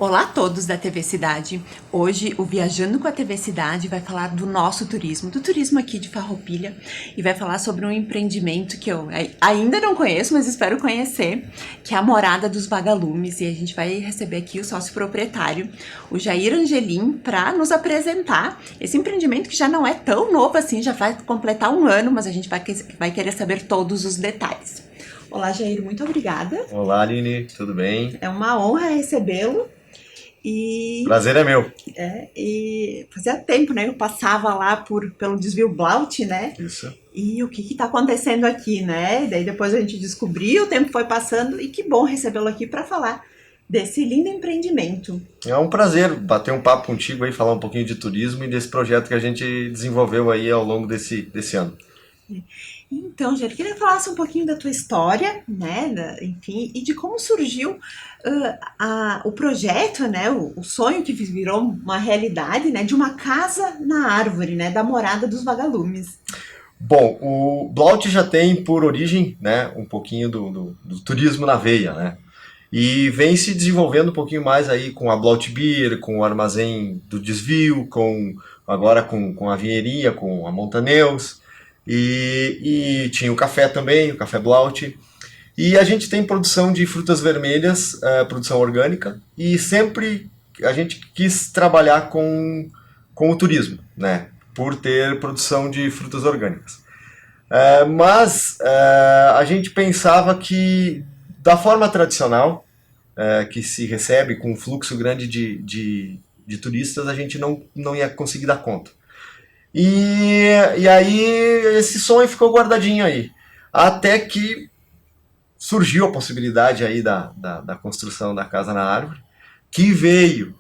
Olá a todos da TV Cidade. Hoje o Viajando com a TV Cidade vai falar do nosso turismo, do turismo aqui de Farroupilha, e vai falar sobre um empreendimento que eu ainda não conheço, mas espero conhecer, que é a Morada dos Vagalumes, e a gente vai receber aqui o sócio proprietário, o Jair Angelim, para nos apresentar esse empreendimento que já não é tão novo assim, já vai completar um ano, mas a gente vai querer saber todos os detalhes. Olá, Jair, muito obrigada. Olá, Aline, tudo bem? É uma honra recebê-lo. E prazer é meu. E fazia tempo, né? Eu passava lá pelo desvio Blaut, né? Isso. E o que tá acontecendo aqui, né? E daí depois a gente descobriu, o tempo foi passando e que bom recebê-lo aqui para falar desse lindo empreendimento. É um prazer bater um papo contigo aí, falar um pouquinho de turismo e desse projeto que a gente desenvolveu aí ao longo desse ano. Então, Jair, queria que falasse um pouquinho da tua história, né, enfim, e de como surgiu o projeto, né, o sonho que virou uma realidade, né, de uma casa na árvore, né, da Morada dos Vagalumes. Bom, o Blaut já tem por origem, né, um pouquinho do turismo na veia, né, e vem se desenvolvendo um pouquinho mais aí com a Blaut Beer, com o Armazém do Desvio, agora com a Vinheirinha, com a Montaneus. E tinha o café também, o Café Blaut. E a gente tem produção de frutas vermelhas, produção orgânica, e sempre a gente quis trabalhar com o turismo, né, por ter produção de frutas orgânicas. Mas a gente pensava que, da forma tradicional, que se recebe com um fluxo grande de turistas, a gente não ia conseguir dar conta. E aí esse sonho ficou guardadinho aí, até que surgiu a possibilidade aí da construção da Casa na Árvore, que veio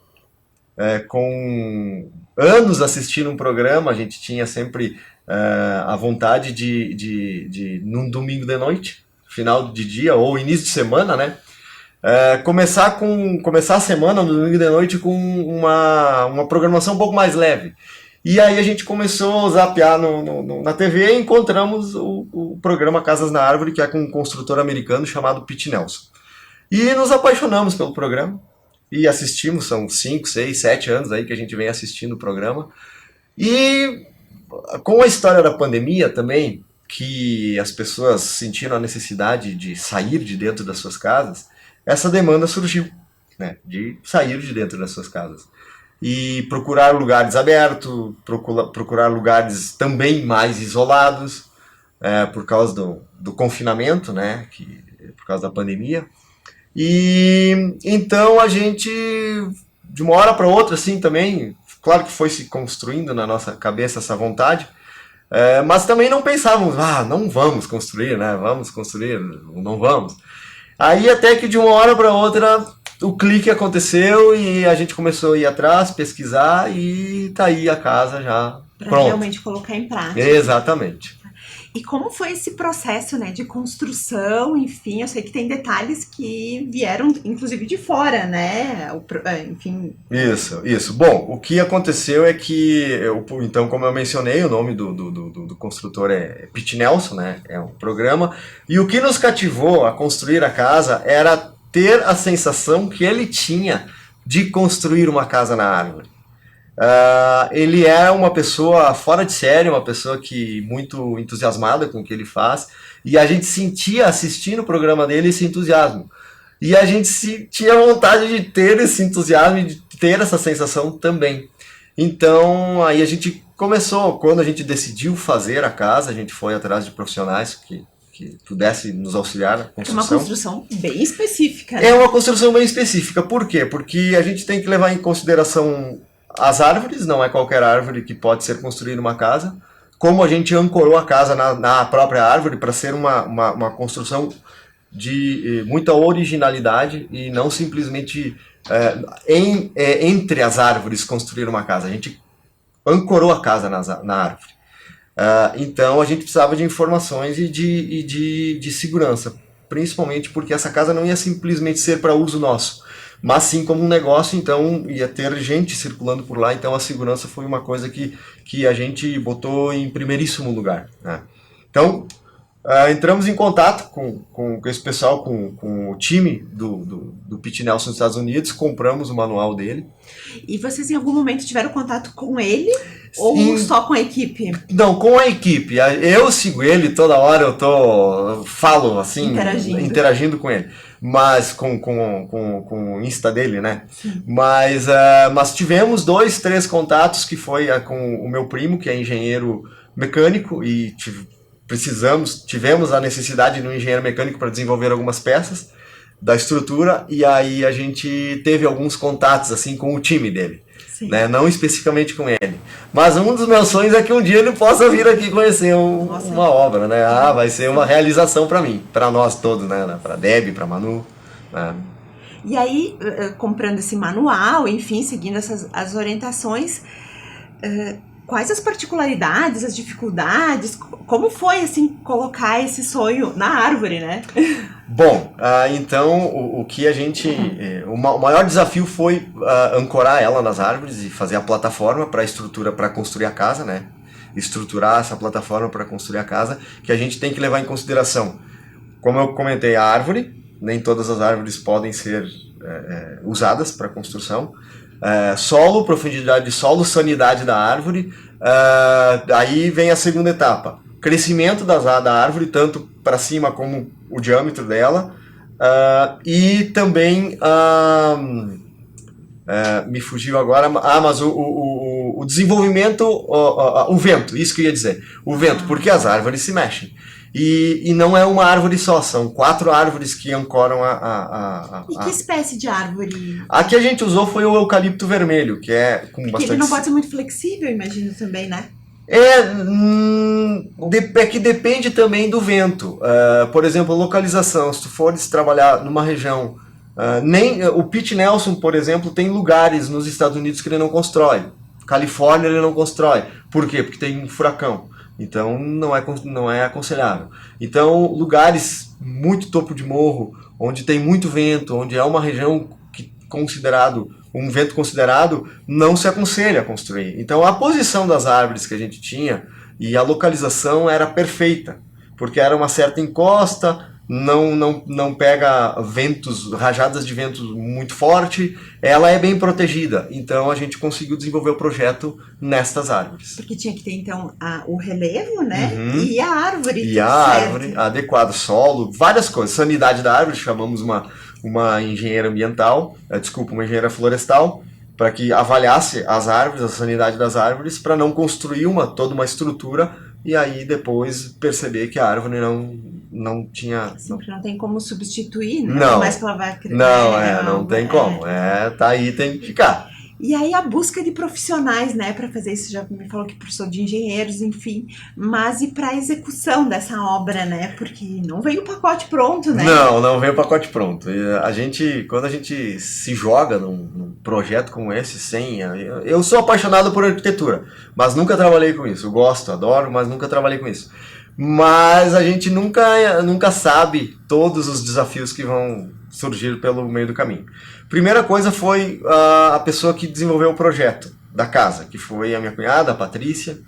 com anos assistindo um programa. A gente tinha sempre a vontade de num domingo de noite, final de dia ou início de semana, né? Começar a semana no domingo de noite com uma programação um pouco mais leve. E aí a gente começou a zapear na TV e encontramos o programa Casas na Árvore, que é com um construtor americano chamado Pete Nelson. E nos apaixonamos pelo programa e assistimos, são 5, 6, 7 anos aí que a gente vem assistindo o programa. E com a história da pandemia também, que as pessoas sentiram a necessidade de sair de dentro das suas casas, essa demanda surgiu, né, de sair de dentro das suas casas. E procurar lugares abertos, procurar lugares também mais isolados, por causa do confinamento, né, por causa da pandemia. E então a gente, de uma hora para outra, assim, também, claro que foi se construindo na nossa cabeça essa vontade, mas também não pensávamos, não vamos construir, né, vamos construir, não vamos. Aí até que de uma hora para outra o clique aconteceu e a gente começou a ir atrás, pesquisar, e tá aí a casa já para realmente colocar em prática. Exatamente. E como foi esse processo, né, de construção? Enfim, eu sei que tem detalhes que vieram, inclusive, de fora, né? Enfim. Isso. Bom, o que aconteceu é que, então, como eu mencionei, o nome do construtor é Pete Nelson, né? É um programa. E o que nos cativou a construir a casa era ter a sensação que ele tinha de construir uma casa na árvore. Ele é uma pessoa fora de série, uma pessoa que muito entusiasmada com o que ele faz, e a gente sentia assistindo o programa dele esse entusiasmo. E a gente tinha vontade de ter esse entusiasmo e de ter essa sensação também. Então aí a gente começou, quando a gente decidiu fazer a casa, a gente foi atrás de profissionais que pudesse nos auxiliar na construção. É uma construção bem específica, né? É uma construção bem específica. Por quê? Porque a gente tem que levar em consideração as árvores, não é qualquer árvore que pode ser construída uma casa. Como a gente ancorou a casa na própria árvore para ser uma construção de muita originalidade e não simplesmente entre as árvores construir uma casa. A gente ancorou a casa na árvore. Então a gente precisava de informações e de segurança, principalmente porque essa casa não ia simplesmente ser para uso nosso, mas sim como um negócio. Então ia ter gente circulando por lá, então a segurança foi uma coisa que a gente botou em primeiríssimo lugar, né? Então Entramos em contato com esse pessoal, com o time do Pete Nelson dos Estados Unidos, compramos o manual dele. E vocês em algum momento tiveram contato com ele? Ou só com a equipe? Não, com a equipe. Eu sigo ele, toda hora eu falo assim, interagindo com ele. Mas com o Insta dele, né? Sim. Mas tivemos 2, 3 contatos, que foi com o meu primo, que é engenheiro mecânico, e tivemos a necessidade de um engenheiro mecânico para desenvolver algumas peças da estrutura, e aí a gente teve alguns contatos assim com o time dele, né? Não especificamente com ele. Mas um dos meus sonhos é que um dia ele possa vir aqui conhecer uma obra, né? Vai ser uma realização para mim, para nós todos, né? Para Deb, para Manu, né? E aí, comprando esse manual, enfim, seguindo as orientações, quais as particularidades, as dificuldades, como foi, assim, colocar esse sonho na árvore, né? Bom, então o que o maior desafio foi ancorar ela nas árvores e fazer a plataforma para a estrutura, para construir a casa, né? Estruturar essa plataforma para construir a casa, que a gente tem que levar em consideração, como eu comentei, a árvore, nem todas as árvores podem ser usadas para construção. Solo, profundidade de solo, sanidade da árvore. Aí vem a segunda etapa, crescimento da árvore, tanto para cima como o diâmetro dela, e também me fugiu agora, mas o desenvolvimento, o vento, isso que eu ia dizer, o vento, porque as árvores se mexem. E não é uma árvore só, são 4 árvores que ancoram E que espécie de árvore? A que a gente usou foi o eucalipto vermelho, que é com porque bastante... ele não pode ser muito flexível, imagino também, né? É que depende também do vento. Por exemplo, localização, se tu fores trabalhar numa região... o Pete Nelson, por exemplo, tem lugares nos Estados Unidos que ele não constrói. Califórnia ele não constrói. Por quê? Porque tem um furacão. Então não é aconselhável. Então lugares muito topo de morro, onde tem muito vento, onde é uma região um vento considerado, não se aconselha construir. Então a posição das árvores que a gente tinha e a localização era perfeita, porque era uma certa encosta, não pega rajadas de vento muito forte, ela é bem protegida. Então a gente conseguiu desenvolver o projeto nestas árvores. Porque tinha que ter então o relevo, né? E a árvore. E a árvore adequada, solo, várias coisas. Sanidade da árvore, chamamos uma engenheira ambiental, uma engenheira florestal, para que avaliasse as árvores, a sanidade das árvores, para não construir toda uma estrutura e aí depois perceber que a árvore não tinha... Sempre não tem como substituir, né? Não. Mais que ela vai crescer. Não tem como. Tá aí, tem que ficar. E aí a busca de profissionais, né, para fazer isso, já me falou que professor de engenheiros, enfim, mas e para a execução dessa obra, né, porque não veio o pacote pronto, né? Não veio o pacote pronto. Quando a gente se joga num projeto como esse, eu sou apaixonado por arquitetura, mas nunca trabalhei com isso. Eu gosto, adoro, mas nunca trabalhei com isso. Mas a gente nunca sabe todos os desafios que vão surgir pelo meio do caminho. Primeira coisa foi a pessoa que desenvolveu o projeto da casa, que foi a minha cunhada, a Patrícia,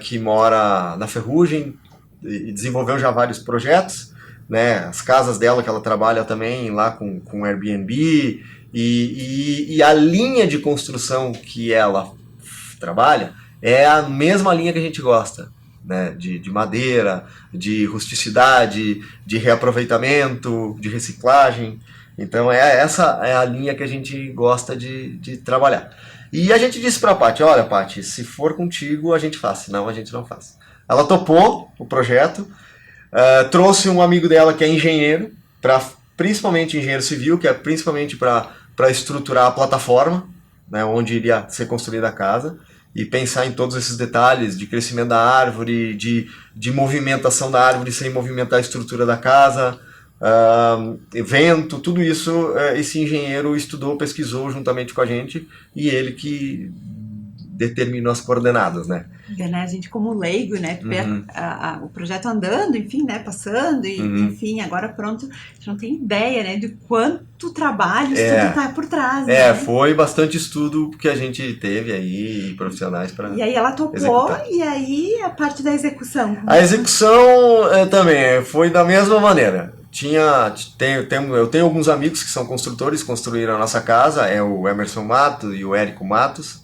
que mora na Ferrugem e desenvolveu já vários projetos, né? As casas dela que ela trabalha também lá com Airbnb, e a linha de construção que ela trabalha é a mesma linha que a gente gosta, né? De madeira, de rusticidade, de reaproveitamento, de reciclagem. Então essa é a linha que a gente gosta de trabalhar. E a gente disse para a Paty, olha Paty, se for contigo a gente faz, senão a gente não faz. Ela topou o projeto, trouxe um amigo dela que é engenheiro, principalmente engenheiro civil, que é principalmente para estruturar a plataforma, né, onde iria ser construída a casa, e pensar em todos esses detalhes de crescimento da árvore, de movimentação da árvore sem movimentar a estrutura da casa, vento, tudo isso esse engenheiro estudou, pesquisou juntamente com a gente, e ele que determinou as coordenadas, né? Vê, né, a gente como leigo, né, tu vê Uhum. o projeto andando, enfim, né, passando, e Uhum. enfim, agora pronto, a gente não tem ideia, né, de quanto trabalho, É. estudo tá por trás, né? Foi bastante estudo que a gente teve aí, profissionais para E aí ela topou, executar. e aí a parte da execução. A execução também foi da mesma maneira. Eu tenho alguns amigos que são construtores, construíram a nossa casa, é o Emerson Matos e o Érico Matos.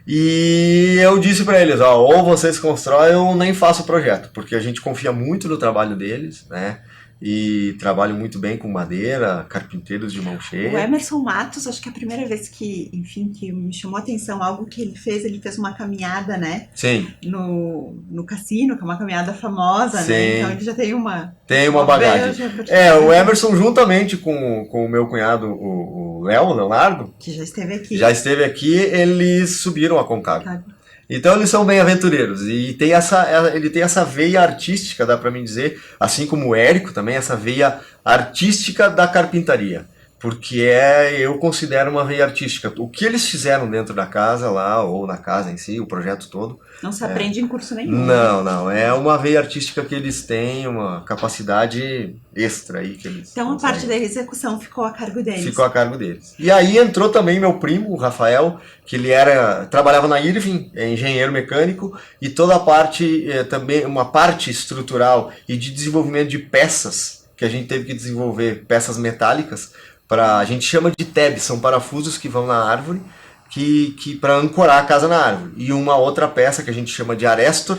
E eu disse para eles, ó, ou vocês constroem ou nem faço o projeto, porque a gente confia muito no trabalho deles, né? E trabalham muito bem com madeira, carpinteiros de mão O cheia. Emerson Matos, acho que a primeira vez que, enfim, que me chamou a atenção algo que ele fez uma caminhada, né, Sim, no cassino, que é uma caminhada famosa, sim. né, então ele já tem uma bagagem. O Emerson, juntamente com o meu cunhado, o Leonardo, que já esteve aqui, eles subiram a Concagua. Tá. Então eles são bem aventureiros e ele tem essa veia artística, dá pra mim dizer, assim como o Érico também, essa veia artística da carpintaria, porque eu considero uma veia artística. O que eles fizeram dentro da casa lá, ou na casa em si, o projeto todo, Não se aprende em curso nenhum. não, é uma veia artística que eles têm, uma capacidade extra aí que eles Então a conseguem. parte da execução ficou a cargo deles. Ficou a cargo deles. E aí entrou também meu primo, o Rafael, que ele trabalhava na Irving, é engenheiro mecânico, e toda a parte, também uma parte estrutural e de desenvolvimento de peças, que a gente teve que desenvolver peças metálicas, a gente chama de TEB, são parafusos que vão na árvore, que para ancorar a casa na árvore. E uma outra peça que a gente chama de arestor,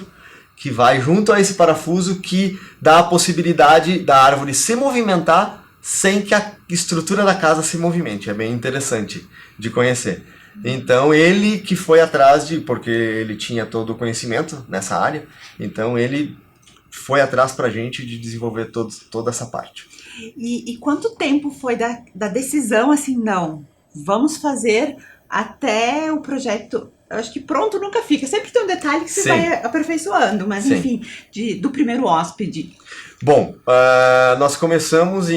que vai junto a esse parafuso que dá a possibilidade da árvore se movimentar sem que a estrutura da casa se movimente. É bem interessante de conhecer. Então ele que foi atrás porque ele tinha todo o conhecimento nessa área, então ele foi atrás pra gente de desenvolver toda essa parte. E quanto tempo foi da decisão, assim, não, vamos fazer até o projeto... Eu acho que pronto nunca fica. Sempre tem um detalhe que você vai aperfeiçoando, mas enfim, do primeiro hóspede. Bom, nós começamos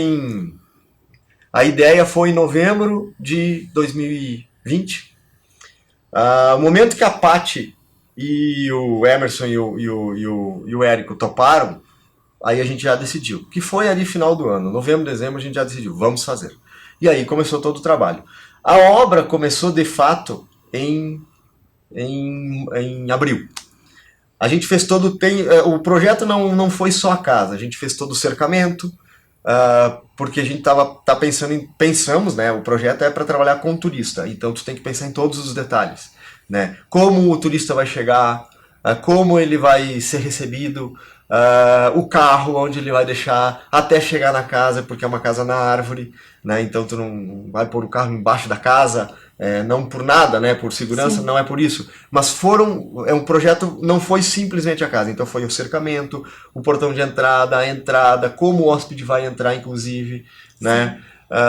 a ideia foi em novembro de 2020. O momento que a Paty e o Emerson e o Érico toparam, aí a gente já decidiu. Que foi ali final do ano, novembro, dezembro, a gente já decidiu, vamos fazer. E aí começou todo o trabalho. A obra começou de fato em abril. A gente fez o projeto não foi só a casa, a gente fez todo o cercamento, porque a gente pensamos, né, o projeto é para trabalhar com o turista, então tu tem que pensar em todos os detalhes, né, como o turista vai chegar, como ele vai ser recebido, o carro, onde ele vai deixar, até chegar na casa, porque é uma casa na árvore, né, então tu não vai pôr o carro embaixo da casa, não por nada, né, por segurança, não é por isso, mas um projeto, não foi simplesmente a casa, então foi o cercamento, o portão de entrada, a entrada, como o hóspede vai entrar, inclusive, né,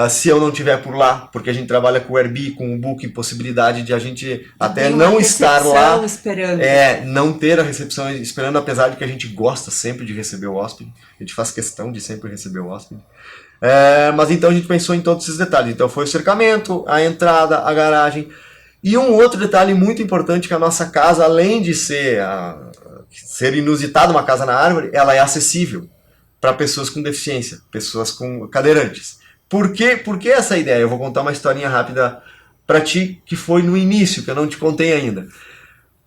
se eu não estiver por lá, porque a gente trabalha com o Airbnb, com o Booking, possibilidade de a gente até não estar lá, esperando. não ter a recepção esperando, apesar de que a gente gosta sempre de receber o hóspede, a gente faz questão de sempre receber o hóspede. Mas então a gente pensou em todos esses detalhes. Então foi o cercamento, a entrada, a garagem. E um outro detalhe muito importante, que a nossa casa, além de ser inusitada, uma casa na árvore, ela é acessível para pessoas com deficiência, pessoas com cadeirantes. Por que essa ideia? Eu vou contar uma historinha rápida para ti, que foi no início, que eu não te contei ainda.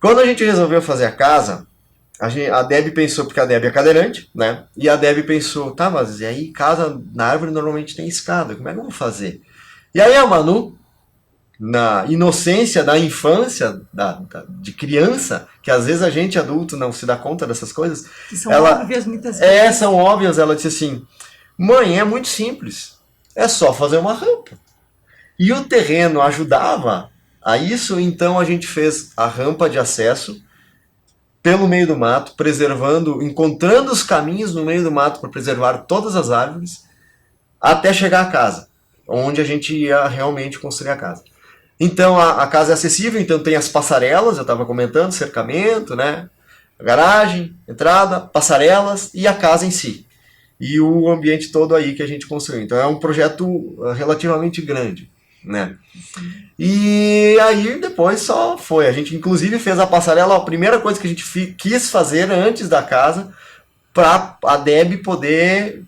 Quando a gente resolveu fazer a casa, a Deb pensou, porque a Deb é cadeirante, né? E a Deb pensou, tá, mas e aí casa na árvore normalmente tem escada, como é que eu vou fazer? E aí a Manu, na inocência da infância, de criança, que às vezes a gente adulto não se dá conta dessas coisas. Que são óbvias muitas vezes. São óbvias. Ela disse assim, mãe, é muito simples, é só fazer uma rampa. E o terreno ajudava a isso, então a gente fez a rampa de acesso pelo meio do mato, encontrando os caminhos no meio do mato para preservar todas as árvores, até chegar à casa, onde a gente ia realmente construir a casa. Então a casa é acessível, então tem as passarelas, eu estava comentando, cercamento, né? Garagem, entrada, passarelas e a casa em si. E o ambiente todo aí que a gente construiu. Então é um projeto relativamente grande. né? E aí depois só foi. A gente inclusive fez a passarela, a primeira coisa que a gente quis fazer antes da casa, para a Deb poder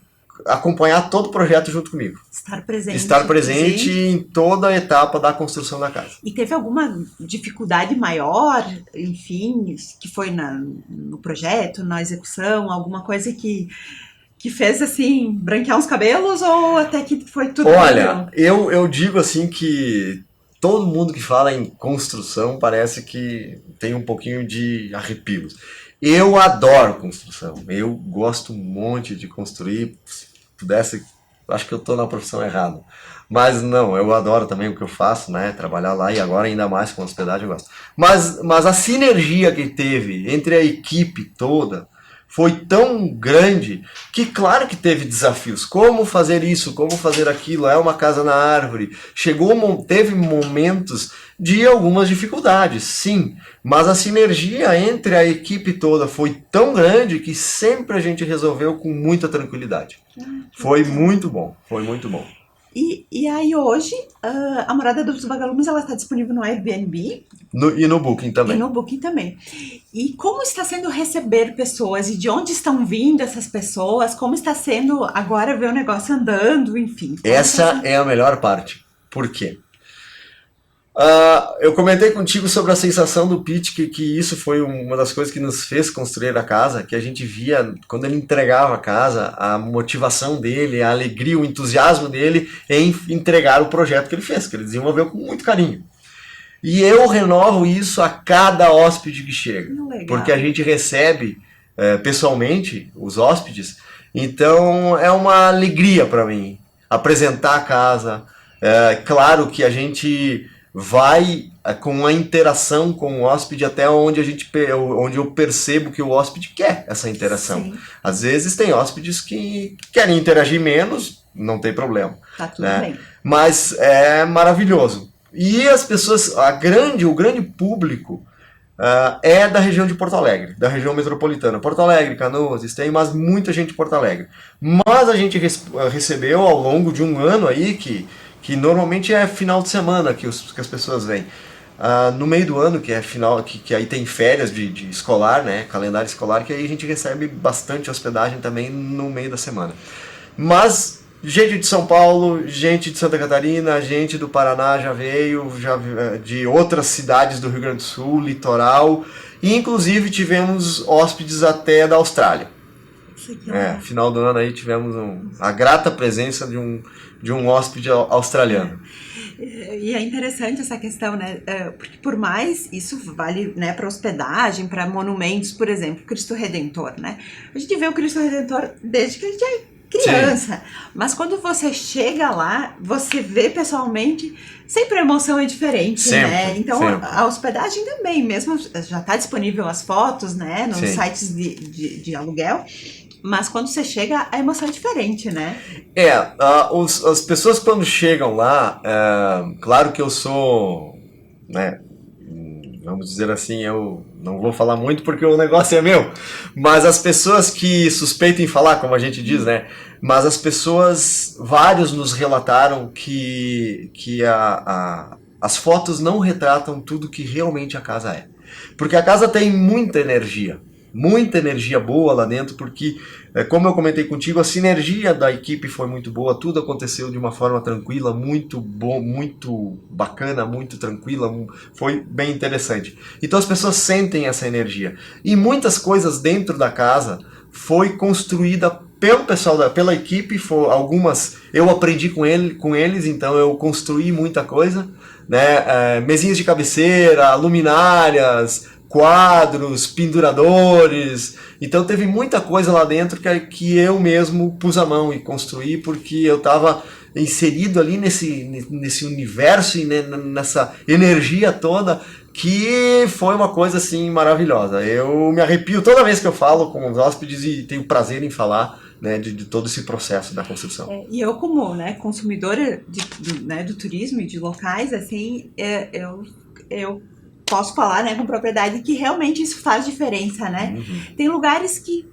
acompanhar todo o projeto junto comigo. Estar presente em toda a etapa da construção da casa. E teve alguma dificuldade maior, enfim, que foi no projeto, na execução, alguma coisa que fez, assim, branquear uns cabelos, ou até que foi tudo... Olha, eu digo assim que todo mundo que fala em construção parece que tem um pouquinho de arrepios. Eu adoro construção, eu gosto um monte de construir. Se pudesse, acho que eu estou na profissão errada. Mas não, eu adoro também o que eu faço, né? Trabalhar lá, e agora ainda mais com hospedagem eu gosto. Mas a sinergia que teve entre a equipe toda foi tão grande que claro que teve desafios. Como fazer isso, como fazer aquilo, é uma casa na árvore. Teve momentos de algumas dificuldades, sim. Mas a sinergia entre a equipe toda foi tão grande que sempre a gente resolveu com muita tranquilidade. Foi muito bom, foi muito bom. E aí hoje, a Morada dos Vagalumes, ela está disponível no Airbnb. E no Booking também. E no Booking também. E como está sendo receber pessoas? E de onde estão vindo essas pessoas? Como está sendo agora ver o negócio andando, enfim? Essa é a melhor parte. Por quê? Eu comentei contigo sobre a sensação do Pete, que isso foi uma das coisas que nos fez construir a casa, que a gente via quando ele entregava a casa, a motivação dele, a alegria, o entusiasmo dele em entregar o projeto que ele fez, que ele desenvolveu com muito carinho. E eu renovo isso a cada hóspede que chega, porque a gente recebe pessoalmente os hóspedes, então é uma alegria para mim apresentar a casa. Claro que a gente vai com a interação com o hóspede até onde eu percebo que o hóspede quer essa interação. Sim. Às vezes tem hóspedes que querem interagir menos, não tem problema. Tá tudo bem. Mas é maravilhoso. E as pessoas, o grande público é da região de Porto Alegre, da região metropolitana. Porto Alegre, Canoas, tem mas muita gente de Porto Alegre. Mas a gente recebeu ao longo de um ano aí que normalmente é final de semana que as pessoas vêm. No meio do ano, que é final, que aí tem férias de escolar, né, calendário escolar, que aí a gente recebe bastante hospedagem também no meio da semana. Mas gente de São Paulo, gente de Santa Catarina, gente do Paraná já veio, de outras cidades do Rio Grande do Sul, litoral, e inclusive tivemos hóspedes até da Austrália. Final do ano aí tivemos a grata presença de um hóspede australiano. E é interessante essa questão, né? Porque por mais isso vale, né, para hospedagem, para monumentos, por exemplo, Cristo Redentor, né? A gente vê o Cristo Redentor desde que a gente é criança. Sim. Mas quando você chega lá, você vê pessoalmente, sempre a emoção é diferente, sempre, né? Então sempre. A hospedagem também, mesmo já está disponível as fotos, né, nos Sim. sites de aluguel. Mas quando você chega, a emoção é diferente, né? As pessoas quando chegam lá, claro que eu sou, né, vamos dizer assim, eu não vou falar muito porque o negócio é meu, mas as pessoas que suspeitam em falar, como a gente diz, né, mas as pessoas, vários nos relataram que as fotos não retratam tudo que realmente a casa é. Porque a casa tem muita energia boa lá dentro, porque, como eu comentei contigo, a sinergia da equipe foi muito boa, tudo aconteceu de uma forma tranquila, muito bom, muito bacana, muito tranquila, foi bem interessante. Então as pessoas sentem essa energia. E muitas coisas dentro da casa foi construída pelo pessoal, pela equipe, algumas eu aprendi com eles, então eu construí muita coisa, né? Mesinhas de cabeceira, luminárias, quadros, penduradores, então teve muita coisa lá dentro que eu mesmo pus a mão e construí, porque eu estava inserido ali nesse universo e nessa energia toda, que foi uma coisa assim maravilhosa. Eu me arrepio toda vez que eu falo com os hóspedes e tenho prazer em falar, né, de todo esse processo da construção. E eu como, né, consumidora do turismo e de locais, assim, eu posso falar, né, com propriedade que realmente isso faz diferença, né? Uhum. Tem lugares que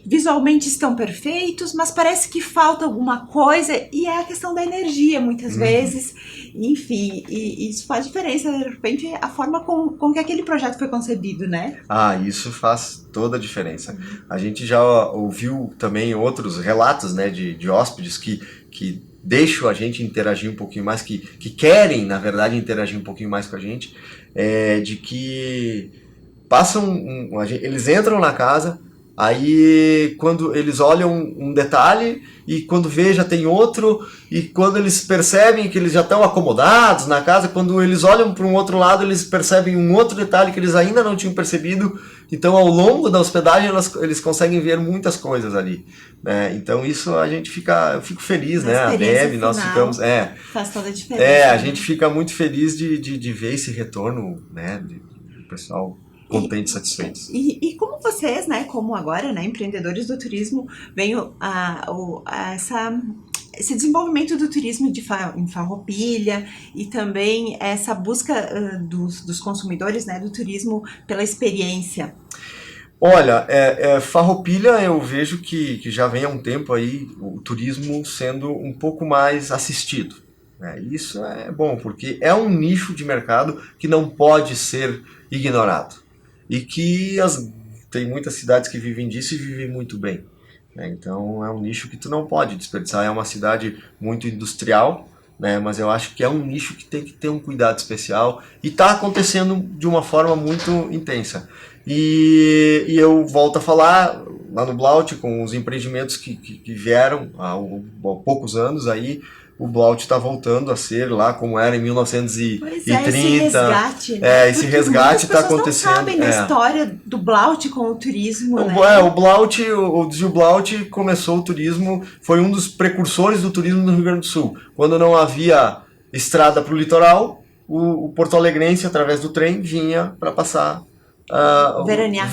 visualmente estão perfeitos, mas parece que falta alguma coisa, e é a questão da energia, muitas vezes. Enfim, e isso faz diferença, de repente, a forma com que aquele projeto foi concebido, né? Isso faz toda a diferença. A gente já ouviu também outros relatos, né, de hóspedes que deixam a gente interagir um pouquinho mais, que querem, na verdade, interagir um pouquinho mais com a gente, de que eles entram na casa, aí quando eles olham um detalhe e quando vê já tem outro, e quando eles percebem que eles já estão acomodados na casa, quando eles olham para um outro lado eles percebem um outro detalhe que eles ainda não tinham percebido. Então ao longo da hospedagem eles conseguem ver muitas coisas ali, né? Então isso eu fico feliz, né? A Deb, nós ficamos... Faz toda a diferença. A gente fica muito feliz de ver esse retorno, né? Do pessoal contentes, satisfeitos. E como vocês, né, como agora, né, empreendedores do turismo, veem esse desenvolvimento do turismo em Farroupilha e também essa busca dos consumidores, né, do turismo pela experiência? Olha, Farroupilha eu vejo que já vem há um tempo aí o turismo sendo um pouco mais assistido. Isso é bom, porque é um nicho de mercado que não pode ser ignorado. E que tem muitas cidades que vivem disso e vivem muito bem. Então é um nicho que tu não pode desperdiçar. É uma cidade muito industrial, né? Mas eu acho que é um nicho que tem que ter um cuidado especial. E está acontecendo de uma forma muito intensa. E eu volto a falar, lá no Blaut, com os empreendimentos que vieram há poucos anos aí, o Blaut está voltando a ser lá como era em 1930. Pois esse resgate. Esse resgate está acontecendo. Não sabem da história do Blaut com o turismo, né? O Blaut, o Gil Blaut começou o turismo, foi um dos precursores do turismo no Rio Grande do Sul. Quando não havia estrada para o litoral, o porto-alegrense, através do trem, vinha para passar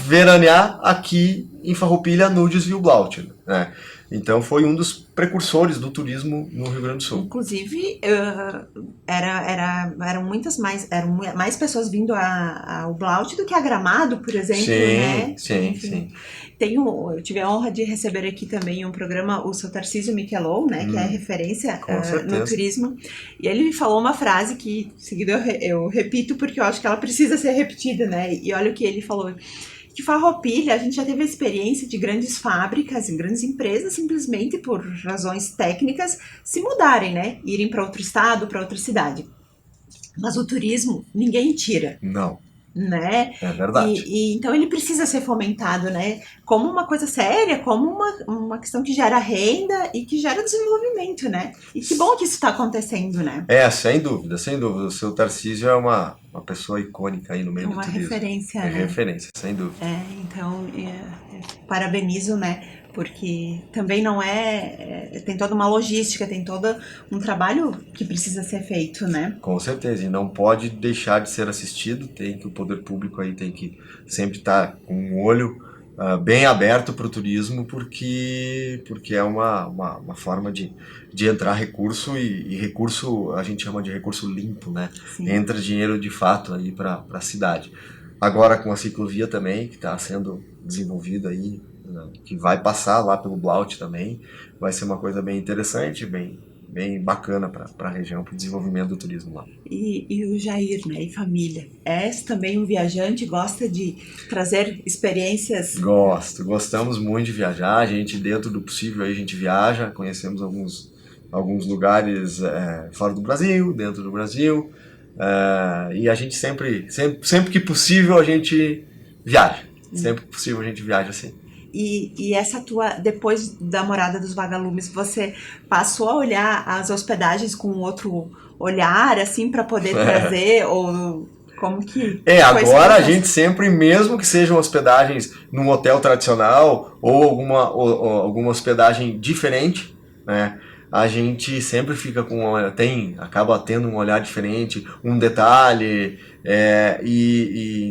veranear aqui em Farroupilha, no Desvio Blaut, né? Então foi um dos precursores do turismo no Rio Grande do Sul. Inclusive, eram mais pessoas vindo ao Blaut do que a Gramado, por exemplo, né? Sim. Eu tive a honra de receber aqui também um programa, o seu Tarcísio Michelou, né, que é referência no turismo, e ele me falou uma frase que, em seguida, eu repito porque eu acho que ela precisa ser repetida, né? E olha o que ele falou. Que Farroupilha, a gente já teve a experiência de grandes fábricas e grandes empresas simplesmente por razões técnicas se mudarem, né? Irem para outro estado, para outra cidade. Mas o turismo, ninguém tira. Não. Né? É verdade. Então ele precisa ser fomentado, né? Como uma coisa séria, como uma questão que gera renda e que gera desenvolvimento, né? E que bom que isso está acontecendo, né? Sem dúvida, sem dúvida. O seu Tarcísio é uma pessoa icônica aí no meio do turismo. Uma referência, né? É referência, sem dúvida. Então, parabenizo, né? Porque também não tem toda uma logística, tem todo um trabalho que precisa ser feito, né? Com certeza, e não pode deixar de ser assistido, o poder público aí tem que sempre estar com um olho bem aberto para o turismo, porque é uma forma de entrar recurso, e recurso a gente chama de recurso limpo, né? Sim. Entra dinheiro de fato aí para a cidade. Agora com a ciclovia também, que está sendo desenvolvida aí, que vai passar lá pelo Blaut também, vai ser uma coisa bem interessante, bem bacana para a região, para o desenvolvimento do turismo lá. E o Jair, né, e família, também um viajante, gosta de trazer experiências? Gostamos muito de viajar, a gente dentro do possível aí a gente viaja, conhecemos alguns lugares fora do Brasil, dentro do Brasil, e a gente sempre que possível a gente viaja, sempre que possível a gente viaja assim. E essa depois da Morada dos Vagalumes, você passou a olhar as hospedagens com outro olhar, assim, para poder trazer, ou como que... Agora a gente sempre, mesmo que sejam hospedagens num hotel tradicional, ou alguma hospedagem diferente, né, a gente sempre fica acaba tendo um olhar diferente, um detalhe,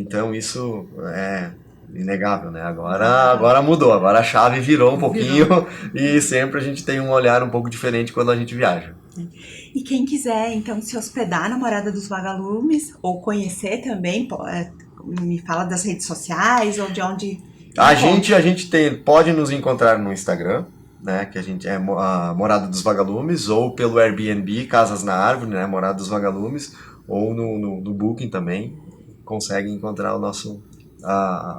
então isso é inegável, né? Agora mudou, agora a chave virou um pouquinho e sempre a gente tem um olhar um pouco diferente quando a gente viaja. E quem quiser, então, se hospedar na Morada dos Vagalumes ou conhecer também, me fala das redes sociais ou de onde A gente pode nos encontrar no Instagram, né, que a gente é a Morada dos Vagalumes, ou pelo Airbnb, Casas na Árvore, né, Morada dos Vagalumes, ou no Booking também, consegue encontrar o nosso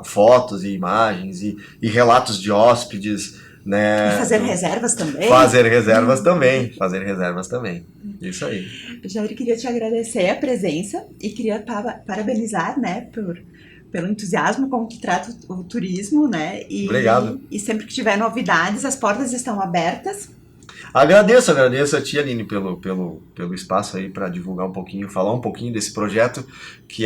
fotos e imagens e relatos de hóspedes, né? E fazer reservas também. Fazer reservas também. Isso aí. Jair, queria te agradecer a presença e queria parabenizar, né, pelo entusiasmo com que trata o turismo, né? Obrigado. E sempre que tiver novidades, as portas estão abertas. Agradeço a ti, Aline, pelo espaço aí para divulgar um pouquinho, falar um pouquinho desse projeto que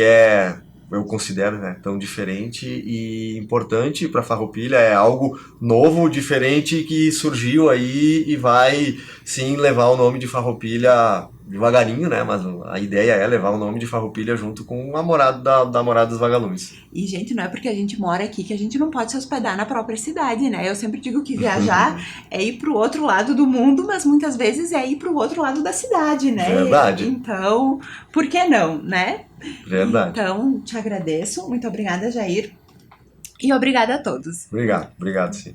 eu considero, né, tão diferente e importante para Farroupilha. É algo novo, diferente, que surgiu aí e vai sim levar o nome de Farroupilha devagarinho, né? Mas a ideia é levar o nome de Farroupilha junto com a morada da Morada dos Vagalumes. E, gente, não é porque a gente mora aqui que a gente não pode se hospedar na própria cidade, né? Eu sempre digo que viajar é ir pro outro lado do mundo, mas muitas vezes é ir pro outro lado da cidade, né? Verdade. Então, por que não, né? Verdade. Então, te agradeço. Muito obrigada, Jair. E obrigada a todos. Obrigado, sim.